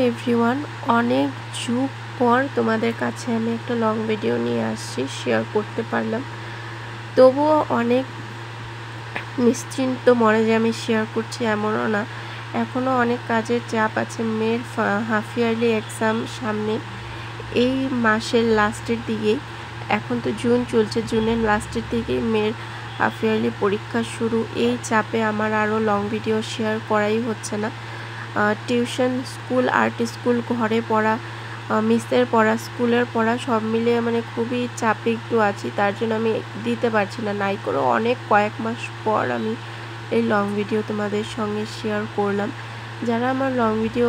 Everyone, অনেক যুগ পর তোমাদের কাছে আমি একটা লং ভিডিও নিয়ে আসছি, শেয়ার করতে পারলাম। তবুও অনেক নিশ্চিন্ত মনে যে আমি শেয়ার করছি এমনও না, এখনও অনেক কাজের চাপ আছে। মেয়ের হাফ ইয়ারলি এক্সাম সামনে, এই মাসের লাস্টের দিকেই, এখন তো জুন চলছে, জুনের লাস্টের দিকেই মেয়ের হাফ ইয়ারলি পরীক্ষা শুরু। এই চাপে আমার আরও লং ভিডিও শেয়ার করাই হচ্ছে না। টিউশন, স্কুল, আর্ট স্কুল, ঘরে পড়া, মিসের পড়া, স্কুলের পড়া সব মিলিয়ে মানে খুবই চাপে একটু আছি, তার জন্য আমি দিতে পারছি না। নাই করে অনেক কয়েক মাস পর আমি এই লং ভিডিও তোমাদের সঙ্গে শেয়ার করলাম। যারা আমার লং ভিডিও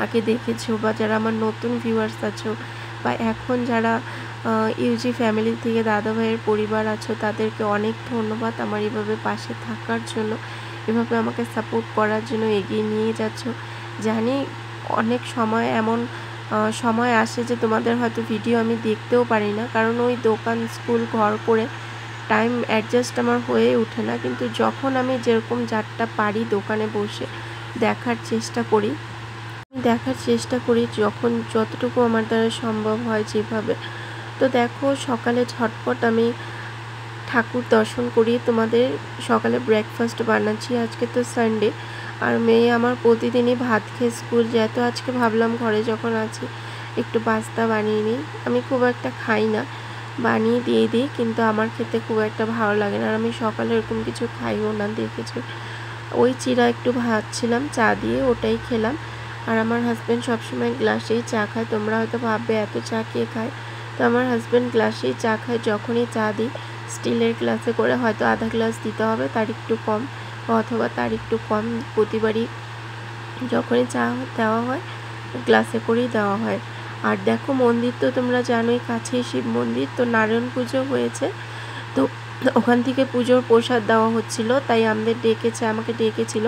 আগে দেখেছো বা যারা আমার নতুন ভিউয়ার্স আছো বা এখন যারা ইউজি ফ্যামিলি থেকে দাদা ভাইয়ের পরিবার আছো, তাদেরকে অনেক ধন্যবাদ আমার এভাবে পাশে থাকার জন্য, এভাবে আমাকে সাপোর্ট করার জন্য, এগিয়ে নিয়ে যাচ্ছ। জানি অনেক সময় এমন সময় আসে যে তোমাদের হয়তো ভিডিও আমি দেখতেও পারি না, কারণ ওই দোকান, স্কুল, ঘর করে টাইম অ্যাডজাস্ট আমার হয়ে ওঠে না। কিন্তু যখন আমি যেরকম যারটা পারি দোকানে বসে দেখার চেষ্টা করি যখন যতটুকু আমার দ্বারা সম্ভব হয় যেভাবে। তো দেখো, সকালে ঝটপট আমি ঠাকুর দর্শন করি, তোমাদের সকালে ব্রেকফাস্ট বানাচ্ছি। আজকে তো সানডে, আর মেয়ে আমার প্রতিদিনই ভাত খেয়ে স্কুল যায়, তো আজকে ভাবলাম ঘরে যখন আছি একটু পাস্তা বানিয়ে নিই। আমি খুব একটা খাই না, বানিয়ে দিয়ে দিই, কিন্তু আমার খেতে খুব একটা ভালো লাগে না, আর আমি সকালে এরকম কিছু খাইও না, দেখেছি। ওই চিরা একটু ভাজছিলাম চা দিয়ে, ওটাই খেলাম। আর আমার হাজব্যান্ড সবসময় গ্লাসেই চা খায়। তোমরা হয়তো ভাববে এত চা কে খায়, তো আমার হাজব্যান্ড গ্লাসেই চা খায়। যখনই চা দিই স্টিলের গ্লাসে করে, হয়তো আধা গ্লাস দিতে হবে, তার একটু কম অথবা তার একটু কম, প্রতিবারই যখনই চা দেওয়া হয় গ্লাসে করেই দেওয়া হয়। আর দেখো, মন্দির তো তোমরা জানোই, কাছেই শিব মন্দির, তো নারায়ণ পুজো হয়েছে, তো ওখান থেকে পুজোর প্রসাদ দেওয়া হচ্ছিল, তাই আমাকে ডেকেছিল।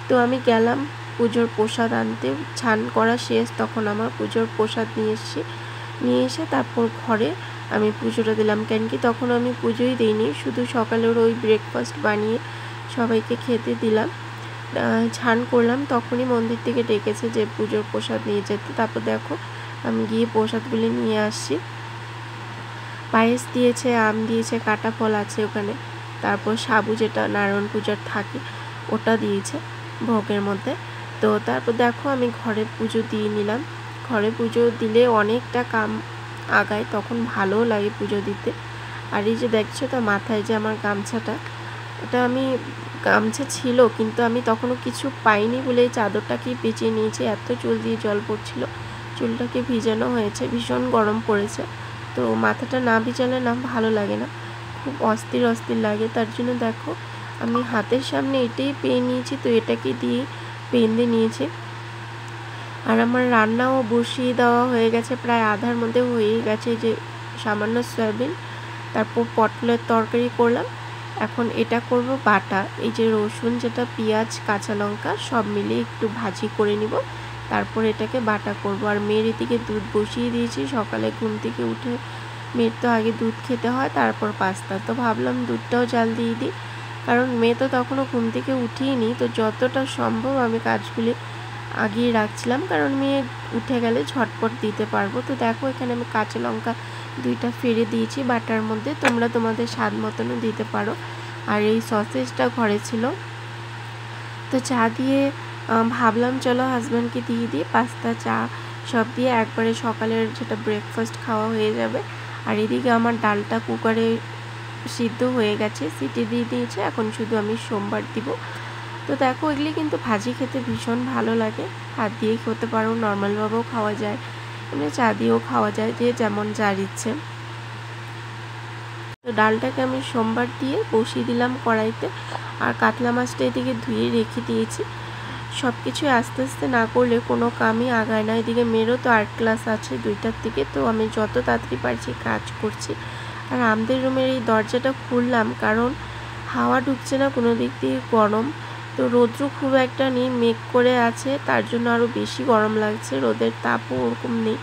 তো আমি গেলাম পুজোর প্রসাদ আনতে। ছান করা শেষ, তখন আমার পুজোর প্রসাদ নিয়ে এসে তারপর ঘরে আমি পুজোটা দিলাম। কেন কি তখন আমি পুজোই দিইনি, শুধু সকালের ওই ব্রেকফাস্ট বানিয়ে সবাইকে খেতে দিলাম, ছান করলাম। তখনই মন্দির থেকে ডেকেছে যে পুজোর প্রসাদ নিয়ে যেতে। তারপর দেখো, আমি গিয়ে প্রসাদগুলি নিয়ে আসছি। পায়েস দিয়েছে, আম দিয়েছে, কাটা ফল আছে ওখানে, তারপর সাবু যেটা নারায়ণ পূজার থাকে ওটা দিয়েছে ভোগের মধ্যে। তো তারপর দেখো, আমি ঘরে পুজো দিয়ে নিলাম। ঘরে পুজো দিলে অনেকটা কাম আগায়, তখন ভালোও লাগে পুজো দিতে। আর এই যে দেখছো তো মাথায় যে আমার গামছাটা, এটা আমি গামছা ছিল কিন্তু আমি তখনও কিছু পাইনি বলে এই চাদরটাকেই পেঁচিয়ে নিয়েছি। এত চুল দিয়ে জল পড়ছিল, চুলটাকে ভিজানো হয়েছে, ভীষণ গরম পড়েছে, তো মাথাটা না ভিজালে না ভালো লাগে না, খুব অস্থির লাগে। তার জন্য দেখো, আমি হাতের সামনে এটাই পেয়ে নিয়েছি, তো এটাকে দিয়ে বেঁধে নিয়েছি। আর আমার রান্নাও বসিয়ে দেওয়া হয়ে গেছে, প্রায় আধার মধ্যে হয়েই গেছে। যে সামান্য সয়াবিন, তারপর পটলের তরকারি করলাম। এখন এটা করব বাটা, এই যে রসুন, যেটা পেঁয়াজ, কাঁচা লঙ্কা সব মিলিয়ে একটু ভাজি করে নিব, তারপর এটাকে বাটা করব। আর মেয়ের এদিকে দুধ বসিয়ে দিয়েছি, সকালে ঘুম থেকে উঠে মেয়ের তো আগে দুধ খেতে হয়, তারপর পাস্তা, তো ভাবলাম দুধটাও জাল দিয়ে দিই, কারণ মেয়ে তো তখনও ঘুম থেকে উঠিয়ে তো যতটা সম্ভব আমি কাজগুলি আগিয়ে রাখছিলাম, কারণ মেয়ে উঠে গেলে ঝটপট দিতে পারবো। তো দেখো, এখানে আমি কাঁচা লঙ্কা 2টা ফেলে দিয়েছি বাটার মধ্যে, তোমরা তোমাদের স্বাদ মতনও দিতে পারো। আর এই সসেজটা ঘরে ছিল, তো চা দিয়ে ভাবলাম চলো হাজব্যান্ডকে দিয়ে দিই, পাস্তা, চা সব দিয়ে একবারে সকালের যেটা ব্রেকফাস্ট খাওয়া হয়ে যাবে। আর এদিকে আমার ডালটা কুকারে সিদ্ধ হয়ে গেছে, সিটি দিয়ে দিয়েছে, এখন শুধু আমি সোমবার দিব। তো দেখো, এগুলি কিন্তু ভাজি খেতে ভীষণ ভালো লাগে, হাত দিয়েই খেতে পারো, নর্মালভাবেও খাওয়া যায়, এমনি চা দিয়েও খাওয়া যায়, যে যেমন যার ইচ্ছে। তো ডালটাকে আমি সোমবার দিয়ে বসিয়ে দিলাম কড়াইতে। আর কাতলা মাছটা এদিকে ধুয়ে রেখে দিয়েছি। সব কিছু আস্তে আস্তে না করলে কোনো কামই আগায় না। এদিকে মেয়েরও তো আর্ট ক্লাস আছে 2টার থেকে, তো আমি যত তাড়াতাড়ি পারছি কাজ করছি। আর আমাদের রুমের এই দরজাটা খুললাম, কারণ হাওয়া ঢুকছে না, কোনো দিক দিয়ে গরম, তো রৌদ্র খুব একটা নেই, মেঘ করে আছে, তার জন্য আরও বেশি গরম লাগছে, রোদের তাপও ওরকম নেই।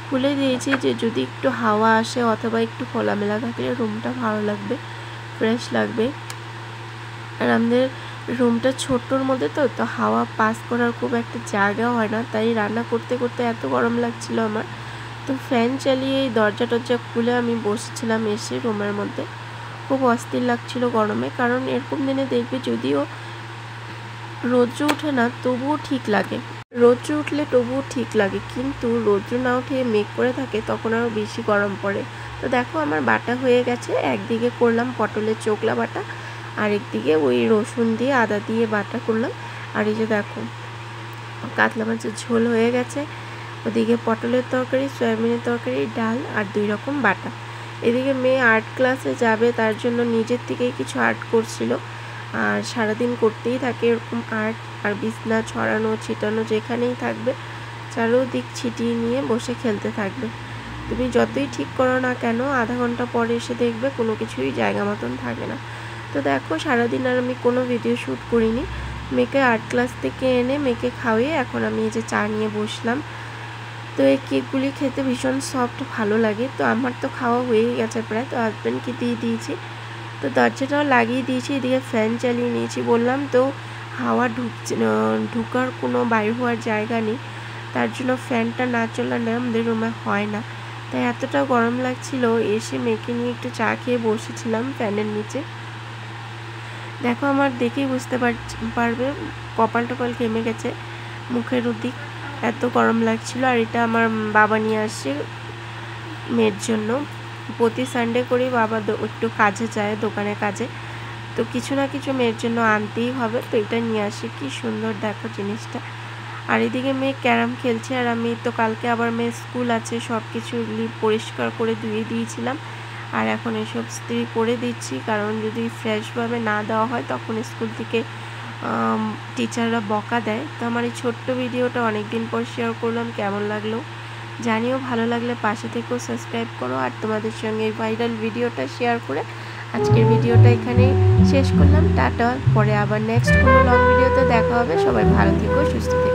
খুলে দিয়েছি যে যদি একটু হাওয়া আসে অথবা একটু খোলামেলা থাকলে রুমটা ভালো লাগবে, ফ্রেশ লাগবে। আর আমাদের রুমটা ছোট্টর মধ্যে তো হাওয়া পাস করার খুব একটা জায়গা হয় না, তাই রান্না করতে করতে এত গরম লাগছিল আমার। তো ফ্যান চালিয়ে এই দরজা টরজা খুলে আমি বসেছিলাম এসে রুমের মধ্যে। খুব অস্থির লাগছিল গরমে, কারণ এরকম দিনে দেখবে যদিও রৌদ্র ওঠে না তবুও ঠিক লাগে, রৌদ্র উঠলে তবুও ঠিক লাগে, কিন্তু রৌদ্র না উঠে মেঘ করে থাকে তখন আরও বেশি গরম পড়ে। তো দেখো আমার বাটা হয়ে গেছে, একদিকে করলাম পটলের চোকলা বাটা, আরেকদিকে ওই রসুন দিয়ে আদা দিয়ে বাটা করলাম। আর এই যে দেখো কাতলা মাছের ঝোল হয়ে গেছে, ওদিকে পটলের তরকারি, সয়াবিনের তরকারি, ডাল আর 2 রকম বাটা। এদিকে মেয়ে আর্ট ক্লাসে যাবে, তার জন্য নিজের থেকেই কিছু আর্ট করছিল। আর সারাদিন করতেই থাকে এরকম আর্ট, আর বিছনা ছড়ানো ছিটানো যেখানেই থাকবে চারোদিক ছিটিয়ে নিয়ে বসে খেলতে থাকবে। তুমি যতই ঠিক করো না কেন, আধা ঘন্টা পরে এসে দেখবে কোনো কিছুই জায়গা মতন থাকে না। তো দেখো সারাদিন আর আমি কোনো ভিডিও শ্যুট করিনি। মেয়েকে আর্ট ক্লাস থেকে এনে মেয়েকে খাওয়িয়ে এখন আমি এই যে চা নিয়ে বসলাম। তো এই কেকগুলি খেতে ভীষণ সফট ভালো লাগে। তো আমার তো খাওয়া হয়েই গেছে প্রায়, তো হাজব্যান্ডকে দিয়ে দিয়েছি। তো দরজাটাও লাগিয়ে দিয়েছি, এদিকে ফ্যান চালিয়ে নিয়েছি। বললাম তো হাওয়া ঢুকার কোনো বাইর হওয়ার জায়গা নেই, তার জন্য ফ্যানটা না চলালে আমাদের রুমে হয় না। তাই এতটা গরম লাগছিল, এসে মেয়েকে নিয়ে একটু চা খেয়ে বসেছিলাম ফ্যানের নিচে। দেখো আমার দেখেই বুঝতে পারবে কপাল টপাল ঘেমে গেছে মুখের ওদিক, এত গরম লাগছিল। আর এটা আমার বাবা নিয়ে আসছে মেয়ের জন্য। প্রতি সানডে করে বাবা একটু কাজে যায়, দোকানে কাজে, তো কিছু না কিছু মেয়ের জন্য আনতেই হবে। তো এটা নিয়ে আসে, কি সুন্দর দেখো জিনিসটা। আর এদিকে মেয়ে ক্যারাম খেলছে, আর আমি তো কালকে আবার মেয়ের স্কুল আছে, সব কিছু পরিষ্কার করে ধুয়ে দিয়েছিলাম। আর এখন এসব ইস্ত্রি করে দিচ্ছি, কারণ যদি ফ্রেশভাবে না দেওয়া হয় তখন স্কুল থেকে টিচাররা বকা দেয়। তো আমার এই ছোট্ট ভিডিওটা অনেক দিন পর শেয়ার করলাম, কেমন লাগলো জানিও। ভালো লাগলে পাশে থেকেও সাবস্ক্রাইব করো, আর তোমাদের সঙ্গে এই ভাইরাল ভিডিওটা শেয়ার করে আজকের ভিডিওটা এখানেই শেষ করলাম। টাটা, পরে আবার নেক্সট কোনো লং ভিডিওতে দেখা হবে। সবাই ভালো থেকো, সুস্থ থেকো।